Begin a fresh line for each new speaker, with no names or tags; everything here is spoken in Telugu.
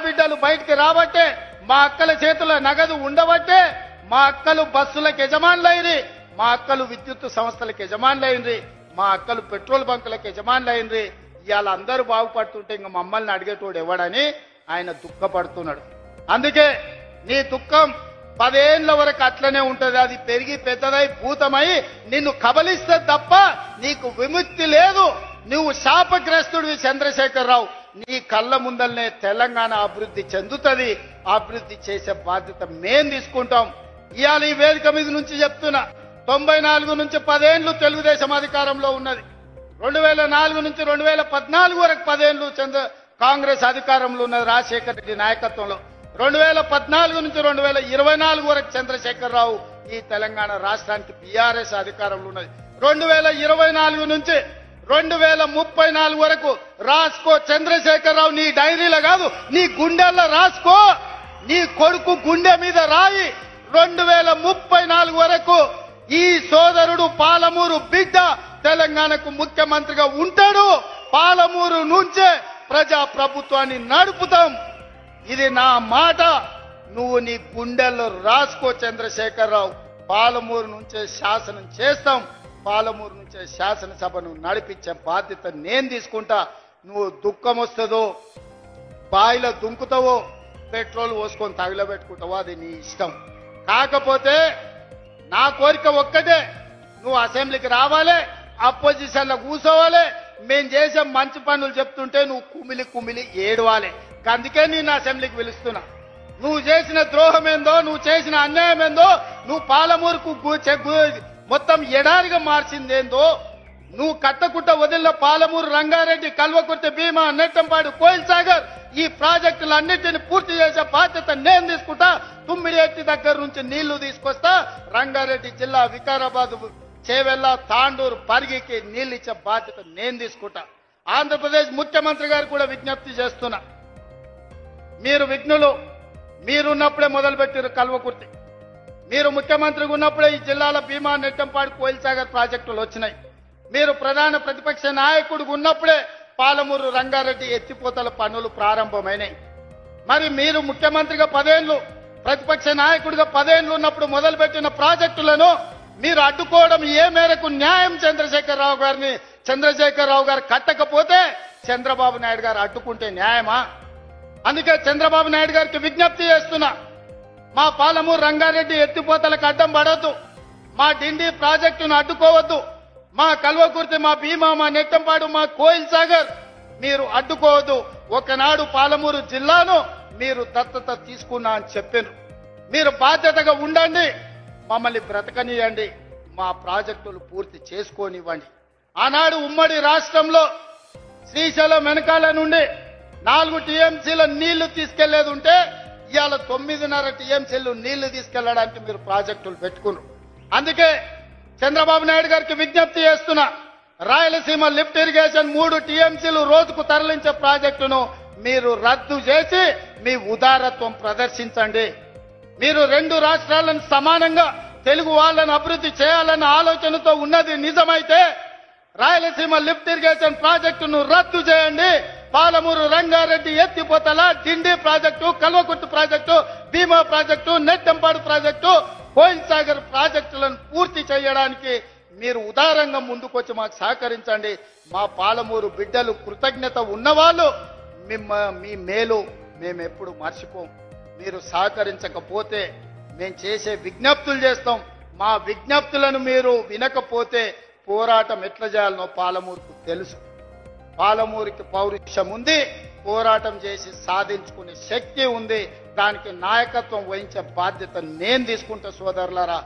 బిడ్డలు బయటికి రాబట్టే మా అక్కల చేతుల నగదు ఉండబట్టే మా అక్కలు బస్సులకు యజమానులైంది, మా అక్కలు విద్యుత్ సంస్థలకు యజమానులైంది, మా అక్కలు పెట్రోల్ బంకులకు యజమానులైంది. ఇవాళ అందరూ బాగుపడుతుంటే ఇంక మమ్మల్ని అడిగేటోడు ఎవడని ఆయన దుఃఖపడుతున్నాడు. అందుకే నీ దుఃఖం 10 ఏళ్ల వరకు అట్లనే ఉంటది. అది పెరిగి పెద్దదై భూతమై నిన్ను కబలిస్తే తప్ప నీకు విముక్తి లేదు. నువ్వు శాపగ్రస్తుడివి చంద్రశేఖరరావు. నీ కళ్ళ ముందల్నే తెలంగాణ అభివృద్ధి చెందుతుంది. అభివృద్ధి చేసే బాధ్యత మేం తీసుకుంటాం. ఇవాళ ఈ వేదిక మీద నుంచి చెప్తున్నా, 94 నుంచి 10 ఏళ్లు తెలుగుదేశం అధికారంలో ఉన్నది. 2004 నుంచి 2014 వరకు 10 ఏళ్లు కాంగ్రెస్ అధికారంలో ఉన్నది రాజశేఖర రెడ్డి నాయకత్వంలో. 2014 నుంచి 2024 వరకు చంద్రశేఖరరావు ఈ తెలంగాణ రాష్ట్రానికి బీఆర్ఎస్ అధికారంలో ఉన్నది. 2024 నుంచి 2034 వరకు రాసుకో చంద్రశేఖరరావు. నీ డైరీలో కాదు, నీ గుండెల్లో రాసుకో. నీ కొడుకు గుండె మీద రాయి. 2034 వరకు ఈ సోదరుడు పాలమూరు బిడ్డ తెలంగాణకు ముఖ్యమంత్రిగా ఉంటాడు. పాలమూరు నుంచే ప్రజా ప్రభుత్వాన్ని నడుపుతాం. ఇది నా మాట. నువ్వు నీ గుండెల్లో రాసుకో చంద్రశేఖరరావు. పాలమూరు నుంచే శాసనం చేస్తాం. పాలమూరు నుంచే శాసనసభను నడిపించే బాధ్యత నేను తీసుకుంటా. నువ్వు దుఃఖం వస్తుందో, బాయిలో దుంకుతావో, పెట్రోల్ పోసుకొని తగిలబెట్టుకుంటావో అది నీ ఇష్టం. కాకపోతే నా కోరిక ఒక్కటే, నువ్వు అసెంబ్లీకి రావాలి, అపోజిషన్ లో కూర్చోవాలి. మేం చేసే మంచి పనులు చెప్తుంటే నువ్వు కుమిలి కుమిలి ఏడవాలి. అందుకే నేను అసెంబ్లీకి పిలుస్తున్నా. నువ్వు చేసిన ద్రోహం ఏందో, నువ్వు చేసిన అన్యాయం ఏందో, నువ్వు పాలమూరుకు మొత్తం ఎడారిగా మార్చిందేందో, నువ్వు కట్టకుట్ట వదిలిన పాలమూరు, రంగారెడ్డి, కల్వకుర్తి, భీమా, నెట్టంపాడు, కోయిల్ సాగర్ ఈ ప్రాజెక్టులన్నింటినీ పూర్తి చేసే బాధ్యత నేను తీసుకుంటా. తుమ్మిడిఎత్తి దగ్గర నుంచి నీళ్లు తీసుకొస్తా. రంగారెడ్డి జిల్లా వికారాబాద్, చేవెళ్ల, తాండూరు, పరిగికి నీళ్లు ఇచ్చే బాధ్యత నేను తీసుకుంటా. ఆంధ్రప్రదేశ్ ముఖ్యమంత్రి గారు కూడా విజ్ఞప్తి చేస్తున్నా. మీరు విఘ్నులు, మీరున్నప్పుడే మొదలుపెట్టారు కల్వకుర్తి. మీరు ముఖ్యమంత్రిగా ఉన్నప్పుడే ఈ జిల్లాల భీమా, నెట్టంపాడు, కోయిల్ సాగర్ ప్రాజెక్టులు వచ్చినాయి. మీరు ప్రధాన ప్రతిపక్ష నాయకుడిగా ఉన్నప్పుడే పాలమూరు, రంగారెడ్డి ఎత్తిపోతల పనులు ప్రారంభమైనాయి. మరి మీరు ముఖ్యమంత్రిగా 10 ఏళ్లు, ప్రతిపక్ష నాయకుడిగా 10 ఏళ్లు ఉన్నప్పుడు మొదలుపెట్టిన ప్రాజెక్టులను మీరు అడ్డుకోవడం ఏ మేరకు న్యాయం? చంద్రశేఖరరావు గారు కట్టకపోతే చంద్రబాబు నాయుడు గారు అడ్డుకుంటే న్యాయమా? అందుకే చంద్రబాబు నాయుడు గారికి విజ్ఞప్తి చేస్తున్నా. మా పాలమూరు, రంగారెడ్డి ఎత్తిపోతలకు అడ్డం పడవద్దు. మా డిండి ప్రాజెక్టును అడ్డుకోవద్దు. మా కల్వకుర్తి, మా భీమా, మా నెట్టంపాడు, మా కోయిల్ సాగర్ మీరు అడ్డుకోవద్దు. ఒకనాడు పాలమూరు జిల్లాను మీరు దత్తత తీసుకున్నా అని చెప్పారు. మీరు బాధ్యతగా ఉండండి, మమ్మల్ని బ్రతకనియండి, మా ప్రాజెక్టులు పూర్తి చేసుకోనివ్వండి. ఆనాడు ఉమ్మడి రాష్ట్రంలో శ్రీశైలం వెనకాల నుండి 4 టీఎంసీల నీళ్లు తీసుకెళ్లేది ఉంటే ఇవాళ 9.5 టీఎంసీలు నీళ్లు తీసుకెళ్లడానికి మీరు ప్రాజెక్టులు పెట్టుకున్నారు. అందుకే చంద్రబాబు నాయుడు గారికి విజ్ఞప్తి చేస్తున్నా. రాయలసీమ లిఫ్ట్ ఇరిగేషన్ 3 టీఎంసీలు రోజుకు తరలించే ప్రాజెక్టును మీరు రద్దు చేసి మీ ఉదారత్వం ప్రదర్శించండి. మీరు 2 రాష్ట్రాలను సమానంగా తెలుగు వాళ్ళను అభివృద్ధి చేయాలన్న ఆలోచనతో ఉన్నది నిజమైతే రాయలసీమ లిఫ్ట్ ఇరిగేషన్ ప్రాజెక్టును రద్దు చేయండి. పాలమూరు, రంగారెడ్డి ఎత్తిపోతల, డిండి ప్రాజెక్టు, కల్వకుర్తి ప్రాజెక్టు, భీమా ప్రాజెక్టు, నెట్టంపాడు ప్రాజెక్టు, కోయిల్ సాగర్ ప్రాజెక్టులను పూర్తి చేయడానికి మీరు ఉదారంగా ముందుకొచ్చి మాకు సహకరించండి. మా పాలమూరు బిడ్డలు కృతజ్ఞత ఉన్నవాళ్ళు, మీ మేలు మేము ఎప్పుడు మర్చిపోం. మీరు సహకరించకపోతే మేము చేసే విజ్ఞప్తులు చేస్తాం. మా విజ్ఞప్తులను మీరు వినకపోతే పోరాటం ఎట్లా చేయాలనో పాలమూరుకు తెలుసు. పాలమూరుకి పౌరుషం ఉంది, పోరాటం చేసి సాధించుకునే శక్తి ఉంది. దానికి నాయకత్వం వహించే బాధ్యత నేను తీసుకుంటా సోదరులారా.